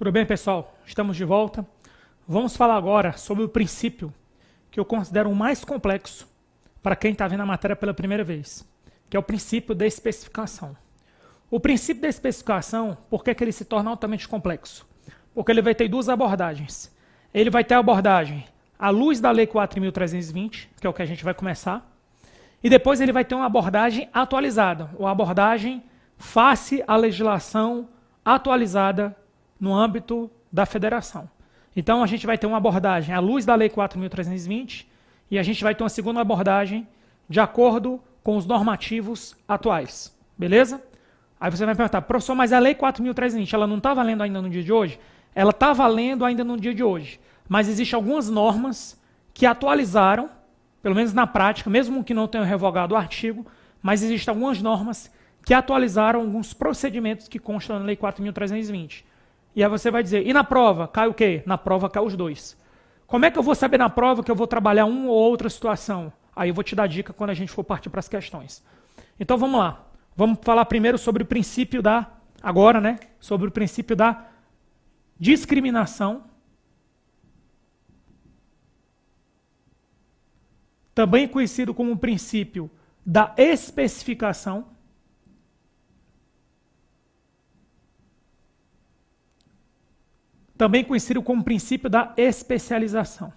Tudo bem, pessoal? Estamos de volta. Vamos falar agora sobre o princípio que eu considero o mais complexo para quem está vendo a matéria pela primeira vez, que é o princípio da especificação. O princípio da especificação, por que ele se torna altamente complexo? Porque ele vai ter duas abordagens. Ele vai ter a abordagem à luz da Lei 4.320, que é o que a gente vai começar, e depois ele vai ter uma abordagem atualizada, ou abordagem face à legislação atualizada no âmbito da federação. Então a gente vai ter uma abordagem à luz da Lei 4.320 e a gente vai ter uma segunda abordagem de acordo com os normativos atuais. Beleza? Aí você vai me perguntar, professor, mas a Lei 4.320, ela não está valendo ainda no dia de hoje? Ela está valendo ainda no dia de hoje, mas existem algumas normas que atualizaram, pelo menos na prática, mesmo que não tenham revogado o artigo, mas existem algumas normas que atualizaram alguns procedimentos que constam na Lei 4.320. E aí você vai dizer, e na prova, cai o quê? Na prova cai os dois. Como é que eu vou saber na prova que eu vou trabalhar uma ou outra situação? Aí eu vou te dar dica quando a gente for partir para as questões. Então vamos lá. Vamos falar primeiro sobre o princípio sobre o princípio da discriminação, também conhecido como o princípio da especificação, também conhecido como princípio da especialização.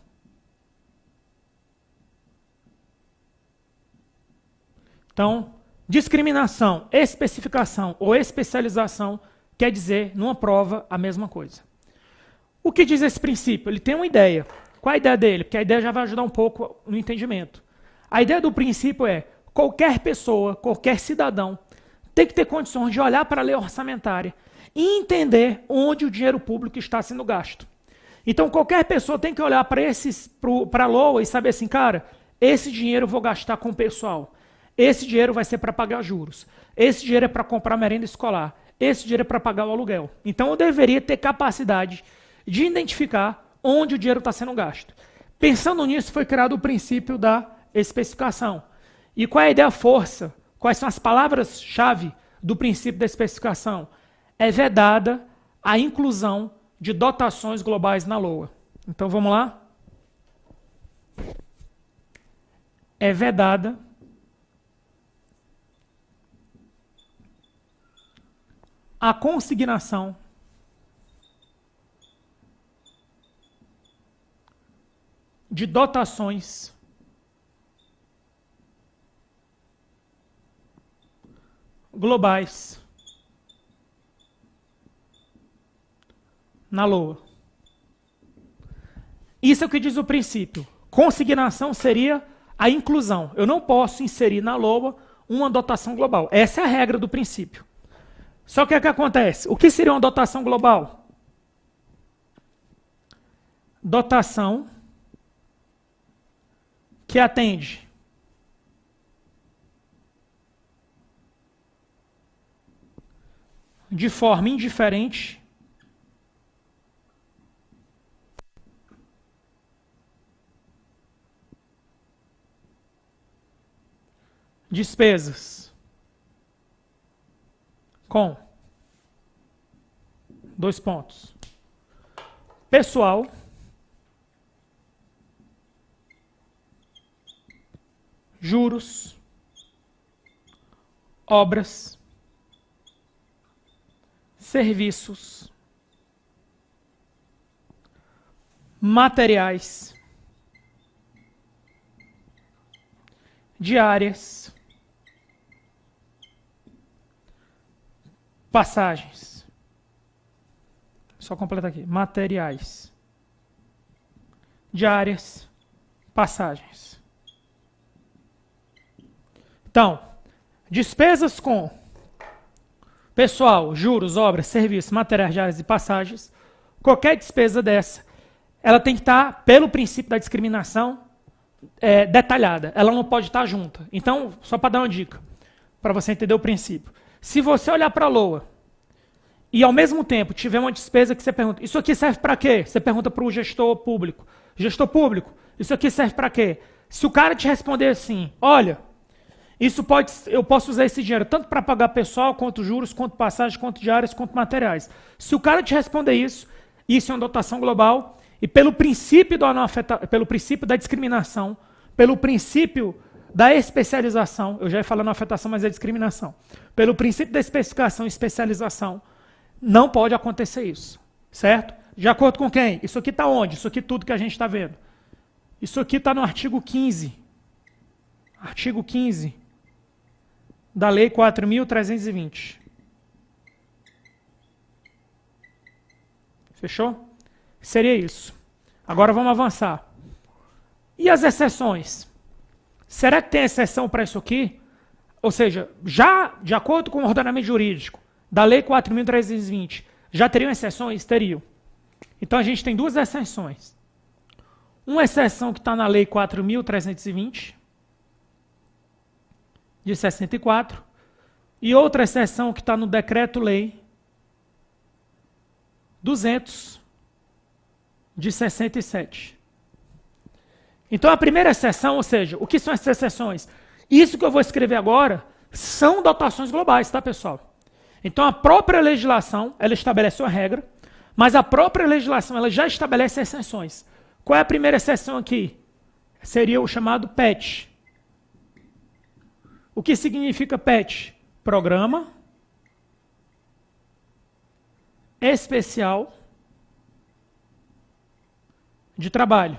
Então, discriminação, especificação ou especialização quer dizer, numa prova, a mesma coisa. O que diz esse princípio? Ele tem uma ideia. Qual é a ideia dele? Porque a ideia já vai ajudar um pouco no entendimento. A ideia do princípio é, qualquer pessoa, qualquer cidadão, tem que ter condições de olhar para a lei orçamentária e entender onde o dinheiro público está sendo gasto. Então, qualquer pessoa tem que olhar para a LOA e saber assim, cara, esse dinheiro eu vou gastar com o pessoal. Esse dinheiro vai ser para pagar juros. Esse dinheiro é para comprar merenda escolar. Esse dinheiro é para pagar o aluguel. Então, eu deveria ter capacidade de identificar onde o dinheiro está sendo gasto. Pensando nisso, foi criado o princípio da especificação. E qual é a ideia força? Quais são as palavras-chave do princípio da especificação? É vedada a inclusão de dotações globais na LOA. Então, vamos lá? É vedada a consignação de dotações globais na LOA. Isso é o que diz o princípio. Consignação seria a inclusão. Eu não posso inserir na LOA uma dotação global. Essa é a regra do princípio. Só que o que acontece? O que seria uma dotação global? Dotação que atende de forma indiferente despesas com dois pontos. Pessoal, juros, obras, serviços, materiais, diárias, passagens. Só completa aqui. Materiais, diárias, passagens. Então, despesas com pessoal, juros, obras, serviços, materiais, diárias e passagens. Qualquer despesa dessa, ela tem que estar, pelo princípio da discriminação, detalhada. Ela não pode estar junta. Então, só para dar uma dica, para você entender o princípio. Se você olhar para a LOA e, ao mesmo tempo, tiver uma despesa que você pergunta, isso aqui serve para quê? Você pergunta para o gestor público. Gestor público, isso aqui serve para quê? Se o cara te responder assim, olha, eu posso usar esse dinheiro tanto para pagar pessoal, quanto juros, quanto passagem, quanto diárias, quanto materiais. Se o cara te responder isso é uma dotação global, e pelo princípio pelo princípio da discriminação, pelo princípio da especialização, eu já ia falar na afetação, mas é discriminação. Pelo princípio da especificação e especialização, não pode acontecer isso, certo? De acordo com quem? Isso aqui está onde? Isso aqui tudo que a gente está vendo. Isso aqui está no artigo 15. Artigo 15 da Lei 4.320. Fechou? Seria isso. Agora vamos avançar. E as exceções? Será que tem exceção para isso aqui? Ou seja, já de acordo com o ordenamento jurídico da Lei 4.320, já teriam exceções? Teriam. Então a gente tem duas exceções. Uma exceção que está na Lei 4.320, de 64, e outra exceção que está no Decreto-Lei 200, de 67. Então a primeira exceção, ou seja, o que são essas exceções? Isso que eu vou escrever agora são dotações globais, tá, pessoal? Então a própria legislação, ela estabelece uma regra, mas a própria legislação, ela já estabelece exceções. Qual é a primeira exceção aqui? Seria o chamado PET. O que significa PET? Programa Especial de Trabalho.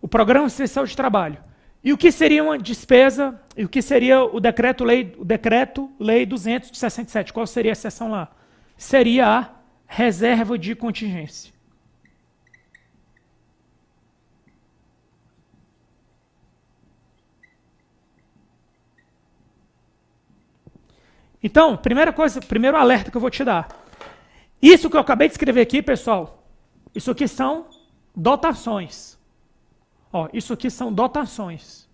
O Programa Especial de Trabalho. E o que seria uma despesa, e o que seria o Decreto-Lei 200 de 67? Qual seria a exceção lá? Seria a reserva de contingência. Então, primeiro alerta que eu vou te dar. Isso que eu acabei de escrever aqui, pessoal, isso aqui são dotações. Ó, isso aqui são dotações.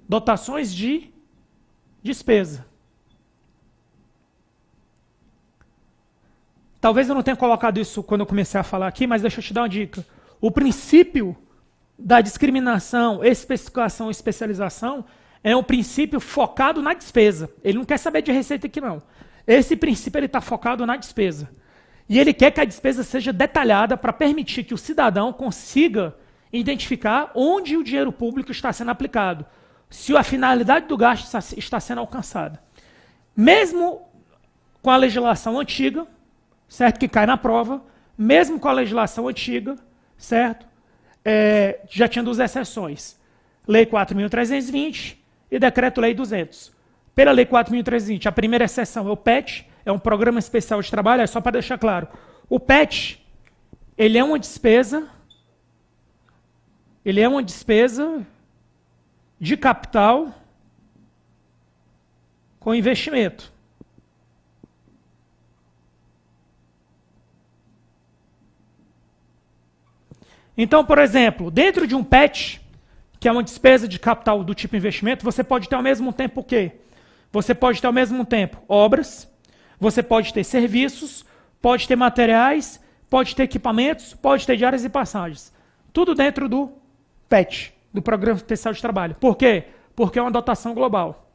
Dotações de despesa. Talvez eu não tenha colocado isso quando eu comecei a falar aqui, mas deixa eu te dar uma dica. O princípio da discriminação, especificação e especialização é um princípio focado na despesa. Ele não quer saber de receita aqui, não. Esse princípio está focado na despesa. E ele quer que a despesa seja detalhada para permitir que o cidadão consiga identificar onde o dinheiro público está sendo aplicado, se a finalidade do gasto está sendo alcançada. Mesmo com a legislação antiga, certo? Que cai na prova, mesmo com a legislação antiga, certo? Já tinha duas exceções. Lei 4.320 e Decreto-Lei 200. Pela Lei 4.320, a primeira exceção é o PET, é um Programa Especial de Trabalho, é só para deixar claro. O PET, ele é uma despesa de capital com investimento. Então, por exemplo, dentro de um PET, que é uma despesa de capital do tipo investimento, você pode ter ao mesmo tempo o quê? Você pode ter ao mesmo tempo obras, você pode ter serviços, pode ter materiais, pode ter equipamentos, pode ter diárias e passagens. Tudo dentro do PET, do Programa Especial de Trabalho. Por quê? Porque é uma dotação global.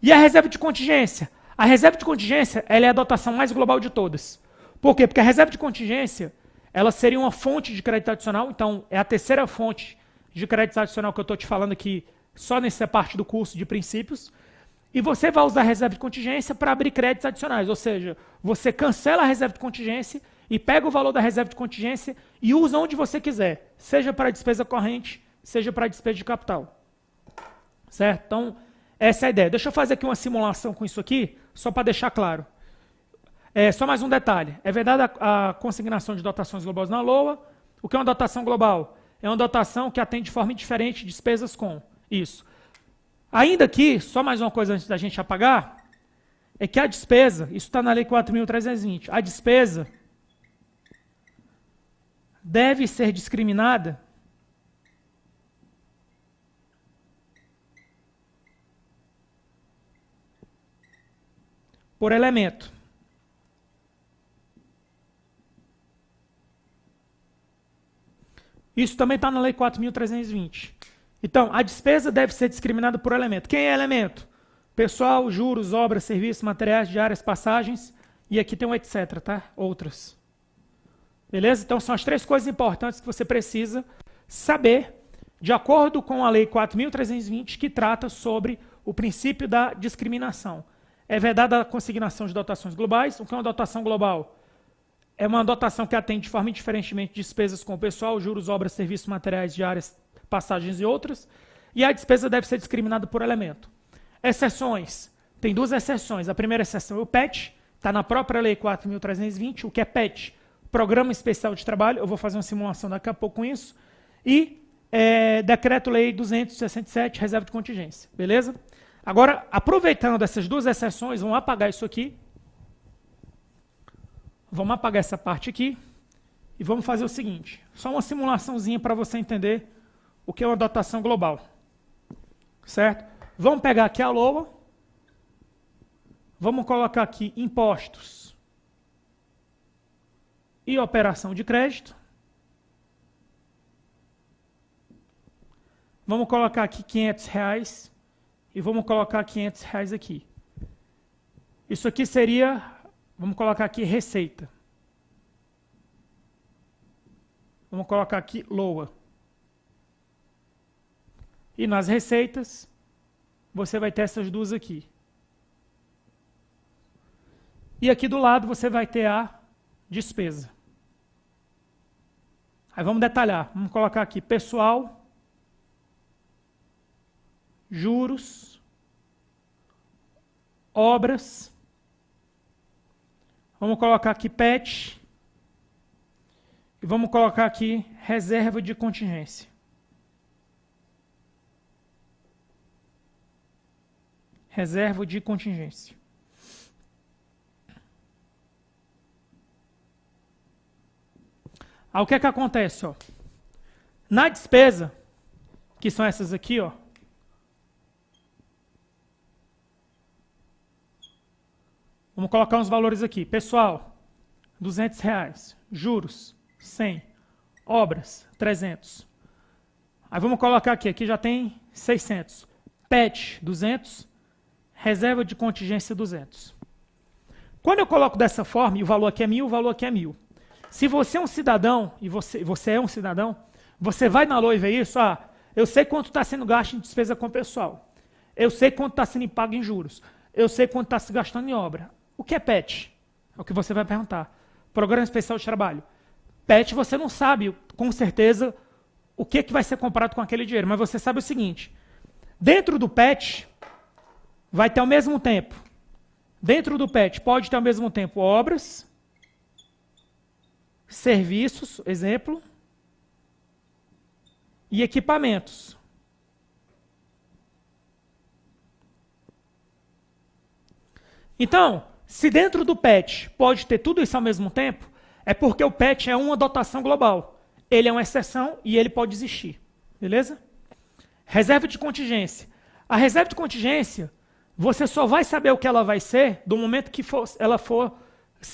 E a reserva de contingência? A reserva de contingência, ela é a dotação mais global de todas. Por quê? Porque a reserva de contingência, ela seria uma fonte de crédito adicional, então é a terceira fonte de crédito adicional que eu estou te falando aqui, só nessa parte do curso de princípios. E você vai usar a reserva de contingência para abrir créditos adicionais, ou seja, você cancela a reserva de contingência e pega o valor da reserva de contingência e usa onde você quiser, seja para despesa corrente, seja para despesa de capital. Certo? Então, essa é a ideia. Deixa eu fazer aqui uma simulação com isso aqui, só para deixar claro. Só mais um detalhe. É verdade a consignação de dotações globais na LOA. O que é uma dotação global? É uma dotação que atende de forma diferente despesas com. Isso. Ainda aqui, só mais uma coisa antes da gente apagar, é que a despesa, isso está na Lei 4.320, a despesa deve ser discriminada por elemento. Isso também está na Lei 4.320. Então, a despesa deve ser discriminada por elemento. Quem é elemento? Pessoal, juros, obras, serviços, materiais, diárias, passagens, e aqui tem um etc, tá? Outras. Beleza? Então, são as 3 coisas importantes que você precisa saber, de acordo com a Lei 4.320, que trata sobre o princípio da discriminação. É vedada a consignação de dotações globais. O que é uma dotação global? É uma dotação que atende de forma indiferentemente despesas com o pessoal, juros, obras, serviços, materiais, diárias, passagens e outras. E a despesa deve ser discriminada por elemento. Exceções. Tem 2 exceções. A primeira exceção é o PET, está na própria Lei 4.320. O que é PET? Programa Especial de Trabalho. Eu vou fazer uma simulação daqui a pouco com isso. E Decreto-Lei 267, reserva de contingência. Beleza? Agora, aproveitando essas 2 exceções, vamos apagar isso aqui. Vamos apagar essa parte aqui. E vamos fazer o seguinte. Só uma simulaçãozinha para você entender o que é uma dotação global. Certo? Vamos pegar aqui a LOA. Vamos colocar aqui impostos e operação de crédito. Vamos colocar aqui R$500 e vamos colocar R$500 aqui. Isso aqui seria, vamos colocar aqui receita. Vamos colocar aqui LOA. E nas receitas, você vai ter essas 2 aqui. E aqui do lado você vai ter a despesa. Aí vamos detalhar. Vamos colocar aqui pessoal, juros, obras. Vamos colocar aqui PET. E vamos colocar aqui reserva de contingência. Reserva de contingência. Aí o que é que acontece? Ó? Na despesa, que são essas aqui, ó, vamos colocar uns valores aqui. Pessoal, R$200. Juros, 100. Obras, 300. Aí vamos colocar aqui. Aqui já tem 600. PET, 200. Reserva de contingência, 200. Quando eu coloco dessa forma, e o valor aqui é 1.000, o valor aqui é 1.000. Se você é um cidadão, e você é um cidadão, você vai na LOA e vê isso, eu sei quanto está sendo gasto em despesa com o pessoal. Eu sei quanto está sendo pago em juros. Eu sei quanto está se gastando em obra. O que é PET? É o que você vai perguntar. Programa Especial de Trabalho. PET você não sabe, com certeza, o que vai ser comprado com aquele dinheiro, mas você sabe o seguinte, dentro do PET, vai ter ao mesmo tempo, dentro do PET pode ter ao mesmo tempo obras, serviços, exemplo, e equipamentos. Então, se dentro do PET pode ter tudo isso ao mesmo tempo, é porque o PET é uma dotação global. Ele é uma exceção e ele pode existir. Beleza? Reserva de contingência. A reserva de contingência, você só vai saber o que ela vai ser do momento que ela for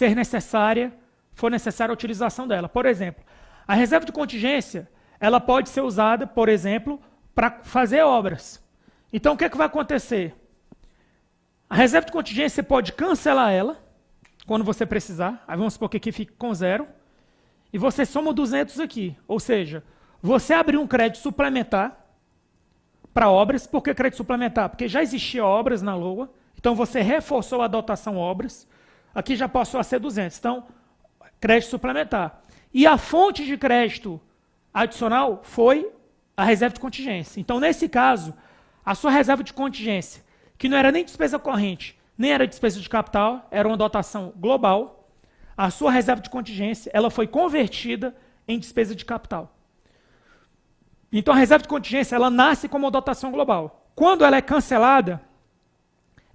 necessária a utilização dela. Por exemplo, a reserva de contingência, ela pode ser usada, por exemplo, para fazer obras. Então, o que vai acontecer? A reserva de contingência, você pode cancelar ela, quando você precisar. Aí vamos supor que aqui fique com 0. E você soma 200 aqui. Ou seja, você abriu um crédito suplementar para obras. Por que crédito suplementar? Porque já existia obras na LOA. Então, você reforçou a dotação obras. Aqui já passou a ser 200. Então, crédito suplementar. E a fonte de crédito adicional foi a reserva de contingência. Então, nesse caso, a sua reserva de contingência, que não era nem despesa corrente, nem era despesa de capital, era uma dotação global, a sua reserva de contingência ela foi convertida em despesa de capital. Então, a reserva de contingência ela nasce como uma dotação global. Quando ela é cancelada,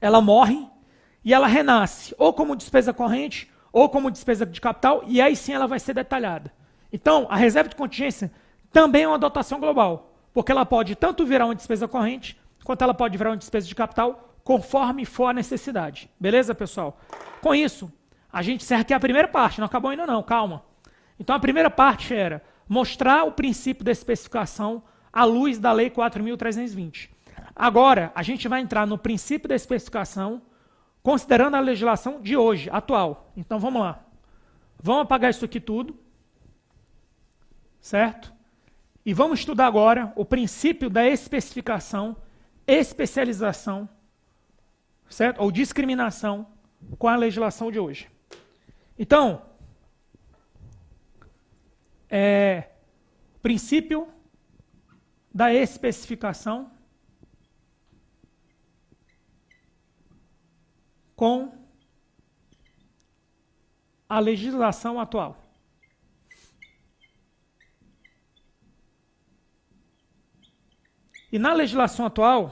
ela morre e ela renasce ou como despesa corrente ou como despesa de capital, e aí sim ela vai ser detalhada. Então, a reserva de contingência também é uma dotação global, porque ela pode tanto virar uma despesa corrente, quanto ela pode virar uma despesa de capital, conforme for a necessidade. Beleza, pessoal? Com isso, a gente encerra aqui a primeira parte, não acabou ainda não, calma. Então, a primeira parte era, mostrar o princípio da especificação à luz da Lei 4.320. Agora, a gente vai entrar no princípio da especificação considerando a legislação de hoje, atual. Então, vamos lá. Vamos apagar isso aqui tudo. Certo? E vamos estudar agora o princípio da especificação, especialização, certo? Ou discriminação com a legislação de hoje. Então, princípio da especificação com a legislação atual. E na legislação atual,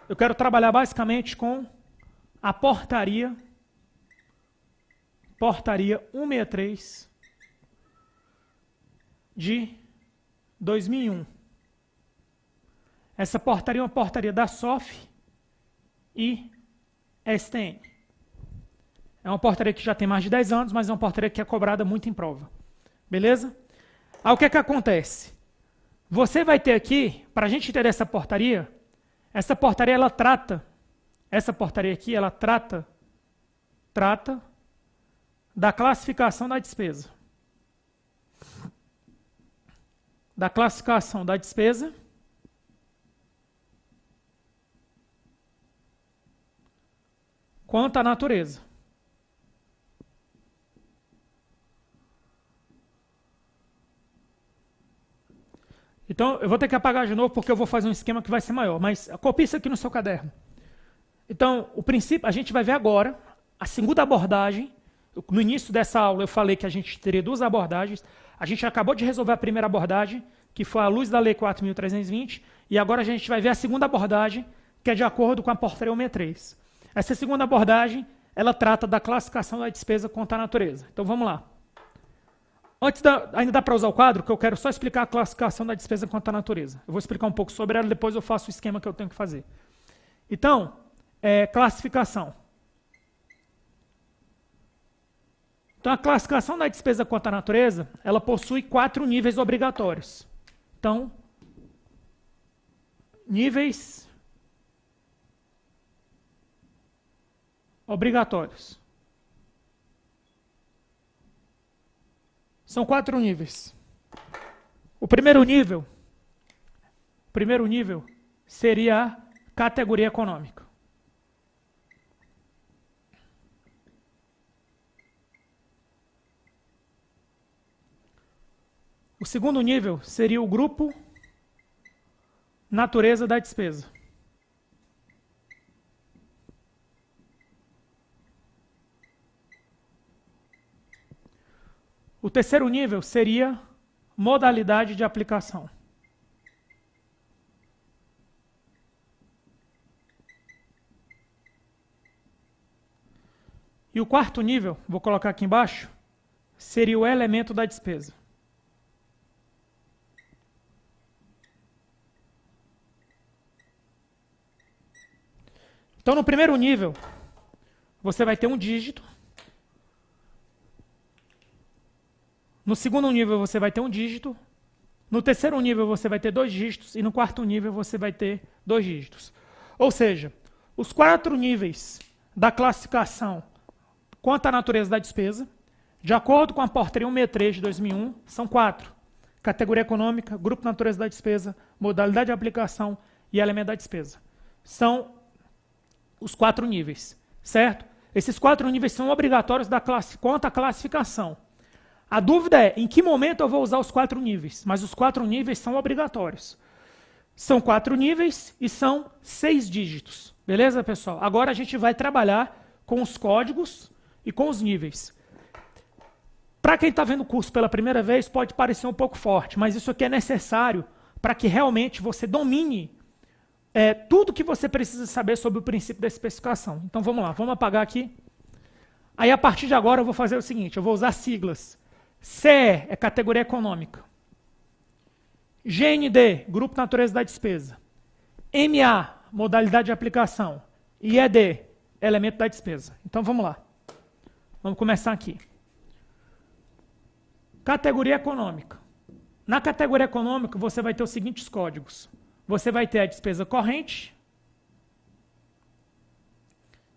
eu quero trabalhar basicamente com a portaria 163 de 2001. Essa portaria é uma portaria da SOF e STN. É uma portaria que já tem mais de 10 anos, mas é uma portaria que é cobrada muito em prova. Beleza? Aí o que é que acontece? Você vai ter aqui, para a gente entender essa portaria ela trata, essa portaria aqui, ela trata da classificação da despesa. Da classificação da despesa quanto à natureza. Então, eu vou ter que apagar de novo porque eu vou fazer um esquema que vai ser maior, mas copie isso aqui no seu caderno. Então, o princípio, a gente vai ver agora a segunda abordagem. No início dessa aula eu falei que a gente teria duas abordagens. A gente acabou de resolver a primeira abordagem, que foi à luz da Lei 4.320, e agora a gente vai ver a segunda abordagem, que é de acordo com a portaria 163. Essa segunda abordagem, ela trata da classificação da despesa quanto à natureza. Então, vamos lá. Ainda dá para usar o quadro, que eu quero só explicar a classificação da despesa quanto à natureza. Eu vou explicar um pouco sobre ela, depois eu faço o esquema que eu tenho que fazer. Então, classificação. Então, a classificação da despesa quanto à natureza, ela possui 4 níveis obrigatórios. Então, níveis obrigatórios. São 4 níveis. O primeiro nível seria a categoria econômica. O segundo nível seria o grupo natureza da despesa. O terceiro nível seria modalidade de aplicação. E o quarto nível, vou colocar aqui embaixo, seria o elemento da despesa. Então, no primeiro nível, você vai ter um dígito. No segundo nível, você vai ter um dígito. No terceiro nível, você vai ter 2 dígitos. E no quarto nível, você vai ter 2 dígitos. Ou seja, os 4 níveis da classificação quanto à natureza da despesa, de acordo com a portaria 163 de 2001, são 4. Categoria econômica, grupo natureza da despesa, modalidade de aplicação e elemento da despesa. São os 4 níveis, certo? Esses 4 níveis são obrigatórios quanto à classificação. A dúvida é, em que momento eu vou usar os 4 níveis? Mas os 4 níveis são obrigatórios. São 4 níveis e são 6 dígitos. Beleza, pessoal? Agora a gente vai trabalhar com os códigos e com os níveis. Para quem está vendo o curso pela primeira vez, pode parecer um pouco forte, mas isso aqui é necessário para que realmente você domine tudo que você precisa saber sobre o princípio da especificação. Então vamos lá, vamos apagar aqui. Aí a partir de agora eu vou fazer o seguinte, eu vou usar siglas. CE é categoria econômica. GND, grupo natureza da despesa. MA, modalidade de aplicação. E ED, elemento da despesa. Então vamos lá. Vamos começar aqui. Categoria econômica. Na categoria econômica, você vai ter os seguintes códigos. Você vai ter a despesa corrente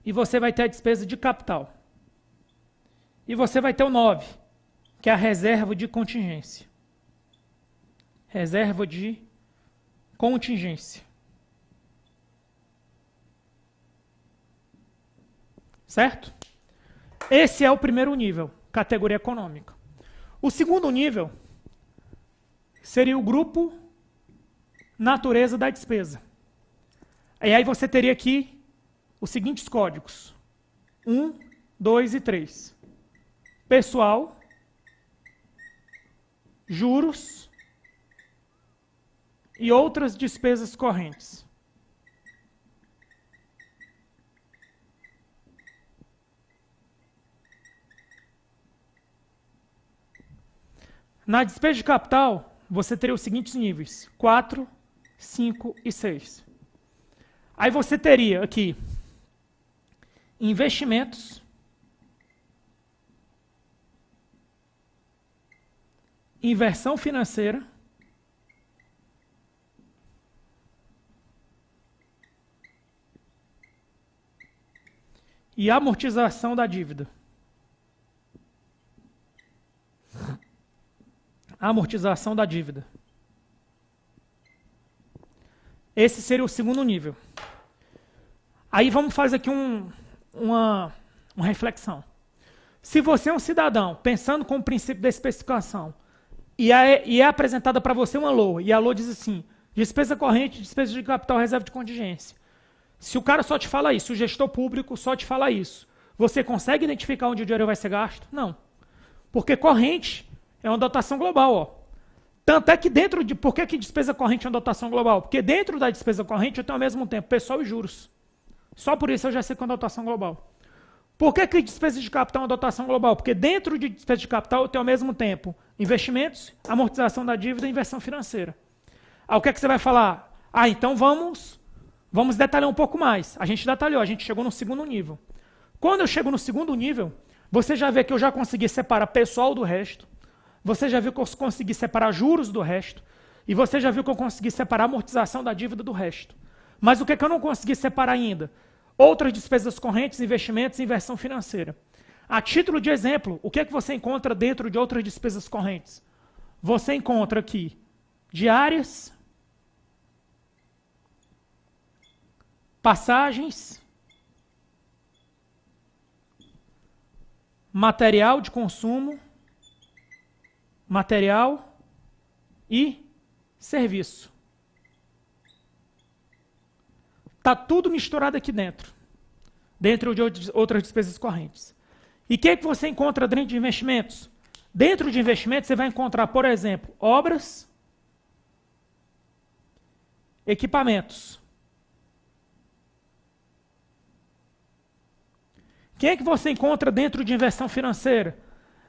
e você vai ter a despesa de capital. E você vai ter o 9, que é a reserva de contingência. Reserva de contingência. Certo? Esse é o primeiro nível, categoria econômica. O segundo nível seria o grupo natureza da despesa. E aí você teria aqui os seguintes códigos: 1, 2 e 3. Pessoal, juros e outras despesas correntes. Na despesa de capital, você teria os seguintes níveis: 4, 5 e 6. Aí você teria aqui investimentos, inversão financeira, e amortização da dívida. Amortização da dívida. Esse seria o segundo nível. Aí vamos fazer aqui uma reflexão. Se você é um cidadão pensando com o princípio da especificação e é apresentada para você uma LOA, e a LOA diz assim: despesa corrente, despesa de capital, reserva de contingência. Se o cara só te fala isso, o gestor público só te fala isso, você consegue identificar onde o dinheiro vai ser gasto? Não. Porque corrente é uma dotação global, ó. Tanto é que dentro de... Por que despesa corrente é uma dotação global? Porque dentro da despesa corrente eu tenho ao mesmo tempo pessoal e juros. Só por isso eu já sei que é uma dotação global. Por que despesa de capital é uma dotação global? Porque dentro de despesa de capital eu tenho ao mesmo tempo investimentos, amortização da dívida e inversão financeira. Aí o que você vai falar? Ah, então vamos detalhar um pouco mais. A gente detalhou, a gente chegou no segundo nível. Quando eu chego no segundo nível, você já vê que eu já consegui separar pessoal do resto. Você já viu que eu consegui separar juros do resto. E você já viu que eu consegui separar a amortização da dívida do resto. Mas o que eu não consegui separar ainda? Outras despesas correntes, investimentos e inversão financeira. A título de exemplo, o que você encontra dentro de outras despesas correntes? Você encontra aqui diárias, passagens, material de consumo, material e serviço. Está tudo misturado aqui dentro de outras despesas correntes. E o que você encontra dentro de investimentos? Dentro de investimentos você vai encontrar, por exemplo, obras, equipamentos. O que você encontra dentro de inversão financeira?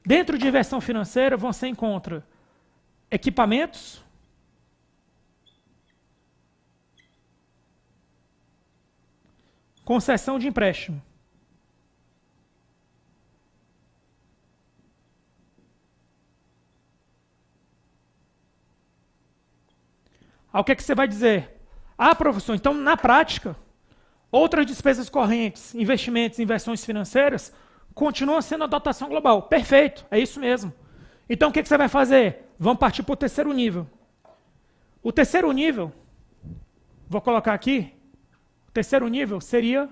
Dentro de inversão financeira você encontra equipamentos, concessão de empréstimo. Aí o que você vai dizer? Ah, professor, então na prática, outras despesas correntes, investimentos e inversões financeiras continuam sendo a dotação global. Perfeito, é isso mesmo. Então o que você vai fazer? Vamos partir para o terceiro nível. O terceiro nível, vou colocar aqui, o terceiro nível seria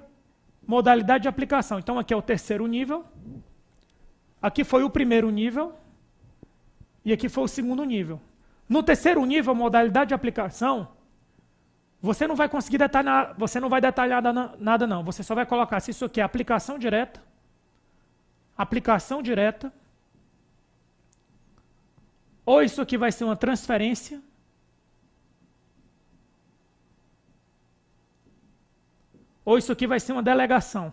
modalidade de aplicação. Então aqui é o terceiro nível, aqui foi o primeiro nível e aqui foi o segundo nível. No terceiro nível, modalidade de aplicação, você não vai conseguir detalhar, você não vai detalhar nada não. Você só vai colocar se isso aqui é aplicação direta, ou isso aqui vai ser uma transferência, ou isso aqui vai ser uma delegação.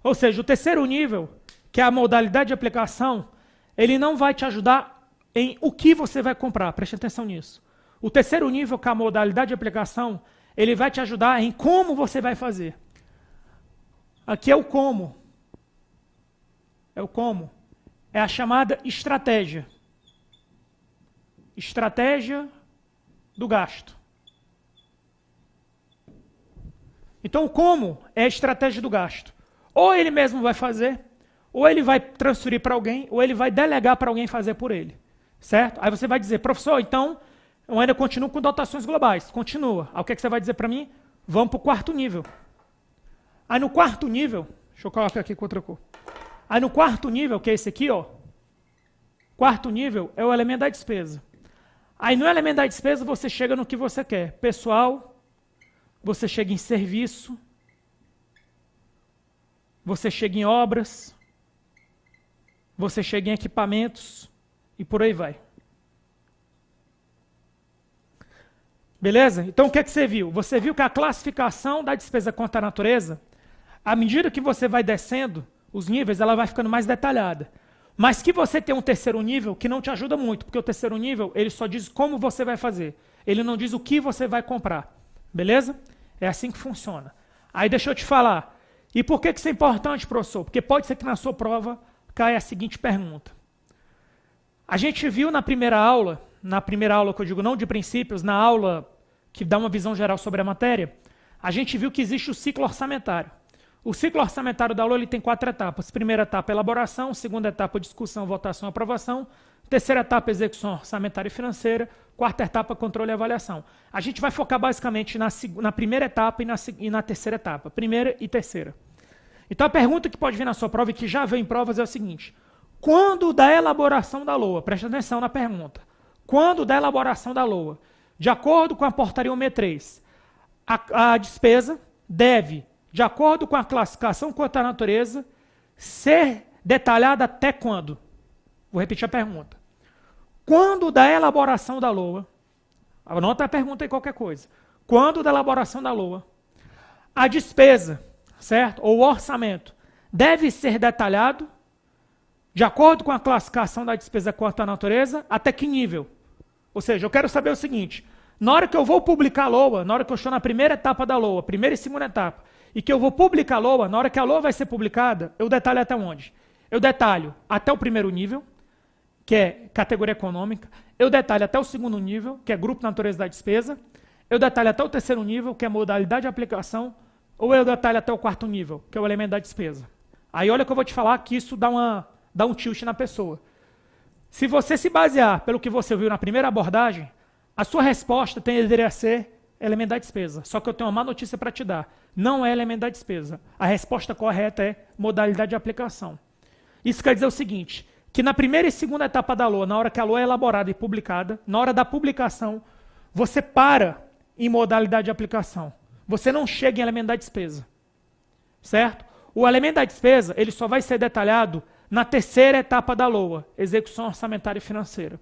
Ou seja, o terceiro nível, que é a modalidade de aplicação, ele não vai te ajudar em o que você vai comprar, preste atenção nisso. O terceiro nível, que é a modalidade de aplicação, ele vai te ajudar em como você vai fazer. Aqui é o como. É o como. é a chamada estratégia. Estratégia do gasto. Então, como é a estratégia do gasto? Ou ele mesmo vai fazer, ou ele vai transferir para alguém, ou ele vai delegar para alguém fazer por ele. Certo? Aí você vai dizer, professor, então eu ainda continuo com dotações globais. Continua. Aí o que, é que você vai dizer para mim? Vamos para o quarto nível. Aí no quarto nível, deixa eu colocar aqui com outra cor. Aí no quarto nível, que é esse aqui, ó. Quarto nível é o elemento da despesa. Aí no elemento da despesa você chega no que você quer. Pessoal, você chega em serviço, você chega em obras, você chega em equipamentos e por aí vai. Beleza? Então o que é que você viu? Você viu que a classificação da despesa contra a natureza, à medida que você vai descendo os níveis, ela vai ficando mais detalhada. Mas que você tem um terceiro nível que não te ajuda muito, porque o terceiro nível, ele só diz como você vai fazer. Ele não diz o que você vai comprar. Beleza? É assim que funciona. Aí deixa eu te falar. E por que isso é importante, professor? Porque pode ser que na sua prova caia a seguinte pergunta. A gente viu na primeira aula que eu digo não de princípios, na aula que dá uma visão geral sobre a matéria, a gente viu que existe o ciclo orçamentário. O ciclo orçamentário da aula ele tem 4 etapas. Primeira etapa, elaboração. Segunda etapa, discussão, votação e aprovação. Terceira etapa, execução orçamentária e financeira. Quarta etapa, controle e avaliação. A gente vai focar basicamente na primeira etapa e na terceira etapa. Primeira e terceira. Então a pergunta que pode vir na sua prova e que já veio em provas é o seguinte. Quando da elaboração da LOA, presta atenção na pergunta. Quando da elaboração da LOA, de acordo com a portaria 163, a despesa deve, de acordo com a classificação quanto à natureza, ser detalhada até quando? Vou repetir a pergunta. Quando da elaboração da LOA, anota a pergunta aí qualquer coisa. Quando da elaboração da LOA, a despesa, certo? Ou o orçamento, deve ser detalhado, de acordo com a classificação da despesa quanto à natureza, até que nível? Ou seja, eu quero saber o seguinte, na hora que eu vou publicar a LOA, na hora que eu estou na primeira etapa da LOA, primeira e segunda etapa, e que eu vou publicar a LOA, na hora que a LOA vai ser publicada, eu detalho até onde? Eu detalho até o primeiro nível, que é categoria econômica, eu detalho até o segundo nível, que é grupo natureza da despesa, eu detalho até o terceiro nível, que é modalidade de aplicação, ou eu detalho até o quarto nível, que é o elemento da despesa. Aí olha que eu vou te falar que isso dá um tilt na pessoa. Se você se basear pelo que você viu na primeira abordagem, a sua resposta deveria ser elemento da despesa. Só que eu tenho uma má notícia para te dar. Não é elemento da despesa. A resposta correta é modalidade de aplicação. Isso quer dizer o seguinte, que na primeira e segunda etapa da LOA, na hora que a LOA é elaborada e publicada, na hora da publicação, você para em modalidade de aplicação. Você não chega em elemento da despesa. Certo? O elemento da despesa, ele só vai ser detalhado na terceira etapa da LOA, execução orçamentária e financeira.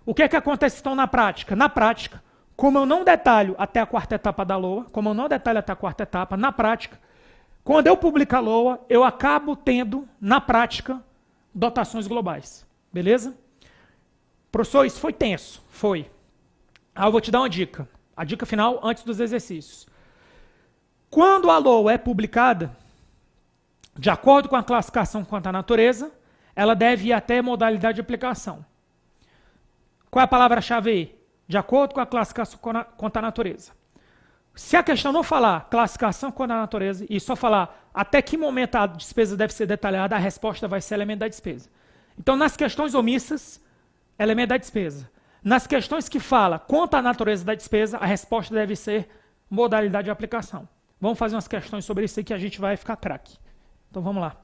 O que é que acontece então na prática? Na prática, como eu não detalho até a quarta etapa da LOA, na prática, quando eu publico a LOA, eu acabo tendo, na prática, dotações globais. Beleza? Professor, isso foi tenso? Foi. Aí eu vou te dar uma dica. A dica final antes dos exercícios. Quando a LOA é publicada, de acordo com a classificação quanto à natureza, ela deve ir até modalidade de aplicação. Qual é a palavra-chave aí? De acordo com a classificação quanto à natureza. Se a questão não falar classificação quanto à natureza e só falar até que momento a despesa deve ser detalhada, a resposta vai ser elemento da despesa. Então, nas questões omissas, elemento da despesa. Nas questões que fala quanto à natureza da despesa, a resposta deve ser modalidade de aplicação. Vamos fazer umas questões sobre isso aí que a gente vai ficar craque. Então vamos lá.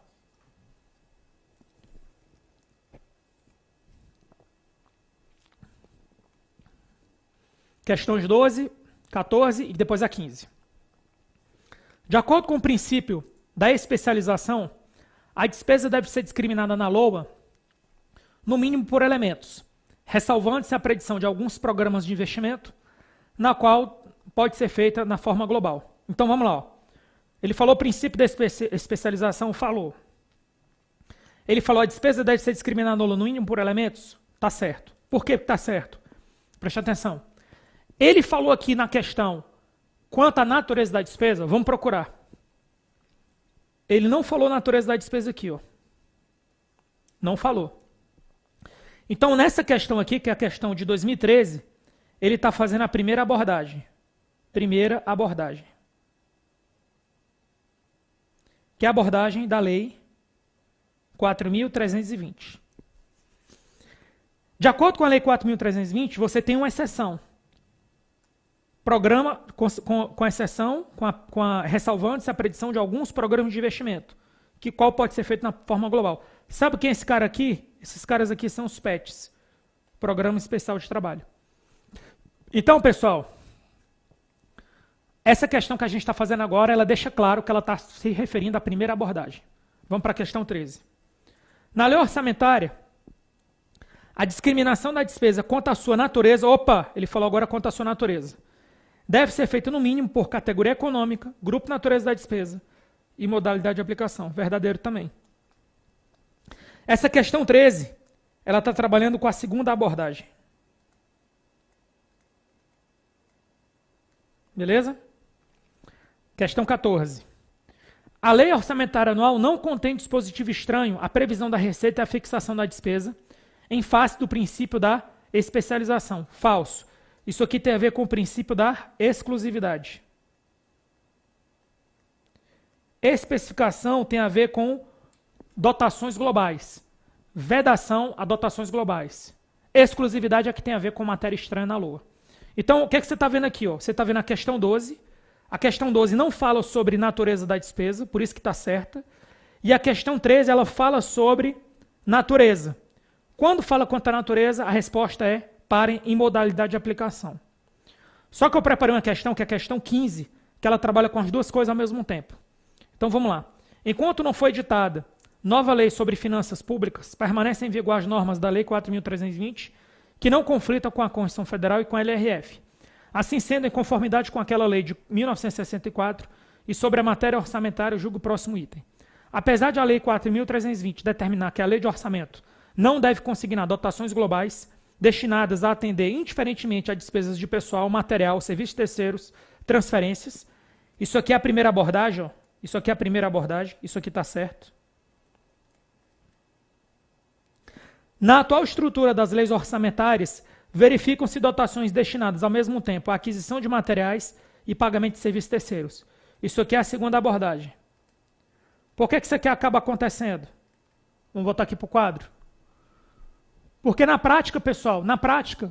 Questões 12, 14 e depois a 15. De acordo com o princípio da especialização, a despesa deve ser discriminada na LOA, no mínimo por elementos, ressalvando-se a predição de alguns programas de investimento, na qual pode ser feita na forma global. Então vamos lá. Ó. Ele falou o princípio da especialização, falou. Ele falou a despesa deve ser discriminada no mínimo por elementos? Tá certo. Por que tá certo? Preste atenção. Ele falou aqui na questão quanto à natureza da despesa, vamos procurar. Ele não falou natureza da despesa aqui, ó. Não falou. Então, nessa questão aqui, que é a questão de 2013, ele está fazendo a primeira abordagem. Primeira abordagem. Que é a abordagem da Lei 4.320. De acordo com a Lei 4.320, você tem uma exceção. Programa, com exceção, ressalvando-se a predição de alguns programas de investimento, qual pode ser feito na forma global. Sabe quem é esse cara aqui? Esses caras aqui são os PETs, Programa Especial de Trabalho. Então, pessoal, essa questão que a gente está fazendo agora, ela deixa claro que ela está se referindo à primeira abordagem. Vamos para a questão 13. Na lei orçamentária, a discriminação da despesa quanto à sua natureza, ele falou agora quanto à sua natureza, deve ser feita no mínimo por categoria econômica, grupo natureza da despesa e modalidade de aplicação. Verdadeiro também. Essa questão 13, ela está trabalhando com a segunda abordagem. Beleza? Questão 14. A lei orçamentária anual não contém dispositivo estranho à previsão da receita e à fixação da despesa em face do princípio da especialização. Falso. Isso aqui tem a ver com o princípio da exclusividade. Especificação tem a ver com dotações globais. Vedação a dotações globais. Exclusividade é que tem a ver com matéria estranha na LOA. Então, o que, é que você está vendo aqui? Ó? Você está vendo a questão 12. A questão 12 não fala sobre natureza da despesa, por isso que está certa. E a questão 13, ela fala sobre natureza. Quando fala quanto à natureza, a resposta é parem em modalidade de aplicação. Só que eu preparei uma questão, que é a questão 15, que ela trabalha com as duas coisas ao mesmo tempo. Então vamos lá. Enquanto não foi editada nova lei sobre finanças públicas, permanecem em vigor as normas da Lei 4.320, que não conflitam com a Constituição Federal e com a LRF. Assim sendo, em conformidade com aquela lei de 1964 e sobre a matéria orçamentária, eu julgo o próximo item. Apesar de a Lei 4.320 determinar que a lei de orçamento não deve consignar dotações globais destinadas a atender indiferentemente a despesas de pessoal, material, serviços terceiros, transferências. Isso aqui é a primeira abordagem, ó. Isso aqui é a primeira abordagem, isso aqui está certo. Na atual estrutura das leis orçamentárias, verificam-se dotações destinadas ao mesmo tempo à aquisição de materiais e pagamento de serviços terceiros. Isso aqui é a segunda abordagem. Por que isso aqui acaba acontecendo? Vamos voltar aqui para o quadro. Porque na prática, pessoal,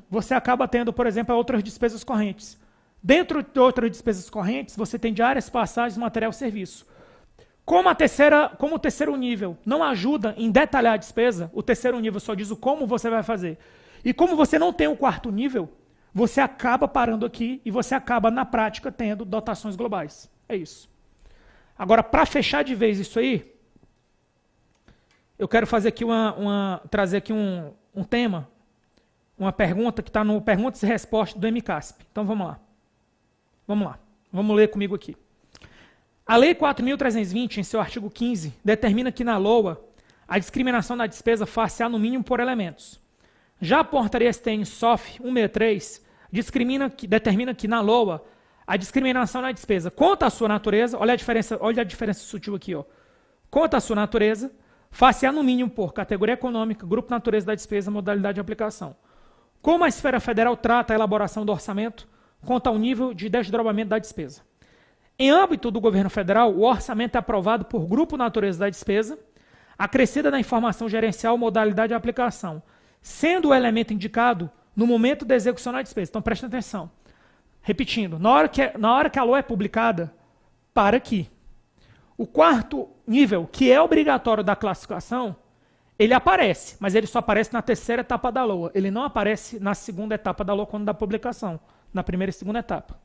você acaba tendo, por exemplo, outras despesas correntes. Dentro de outras despesas correntes, você tem diárias, passagens, material e serviço. Como o terceiro nível não ajuda em detalhar a despesa, o terceiro nível só diz o como você vai fazer. E como você não tem o quarto nível, você acaba parando aqui e você acaba, na prática, tendo dotações globais. É isso. Agora, para fechar de vez isso aí, eu quero fazer aqui trazer aqui um tema, uma pergunta que está no Perguntas e Respostas do MCASP. Então, vamos lá. Vamos ler comigo aqui. A Lei 4.320, em seu artigo 15, determina que na LOA a discriminação da despesa far-se-á no mínimo por elementos. Já a portaria STN-SOF 163 determina que na LOA a discriminação na despesa quanto à sua natureza, olha a diferença sutil aqui, ó. Quanto à sua natureza, far-se-á no mínimo por categoria econômica, grupo natureza da despesa, modalidade de aplicação. Como a esfera federal trata a elaboração do orçamento quanto ao nível de desdobramento da despesa. Em âmbito do governo federal, o orçamento é aprovado por grupo natureza da despesa, acrescida na informação gerencial modalidade de aplicação, sendo o elemento indicado no momento da execução da despesa. Então, presta atenção. Repetindo, na hora que a LOA é publicada, para aqui. O quarto nível, que é obrigatório da classificação, ele aparece, mas ele só aparece na terceira etapa da LOA. Ele não aparece na segunda etapa da LOA quando da publicação, na primeira e segunda etapa.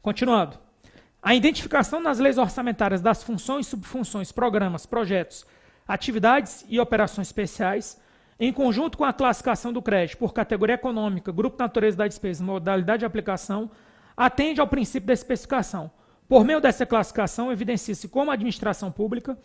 Continuando. A identificação nas leis orçamentárias das funções, subfunções, programas, projetos, atividades e operações especiais, em conjunto com a classificação do crédito por categoria econômica, grupo natureza da despesa e modalidade de aplicação, atende ao princípio da especificação. Por meio dessa classificação, evidencia-se como a administração pública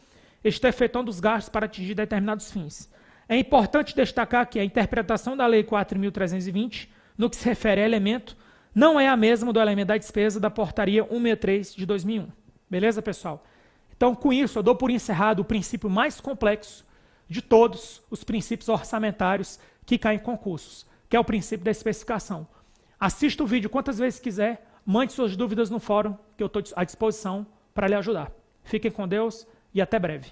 está efetuando os gastos para atingir determinados fins. É importante destacar que a interpretação da Lei 4.320, no que se refere a elemento, não é a mesma do elemento da despesa da Portaria 163 de 2001. Beleza, pessoal? Então, com isso, eu dou por encerrado o princípio mais complexo de todos os princípios orçamentários que caem em concursos, que é o princípio da especificação. Assista o vídeo quantas vezes quiser, mande suas dúvidas no fórum, que eu estou à disposição para lhe ajudar. Fiquem com Deus e até breve.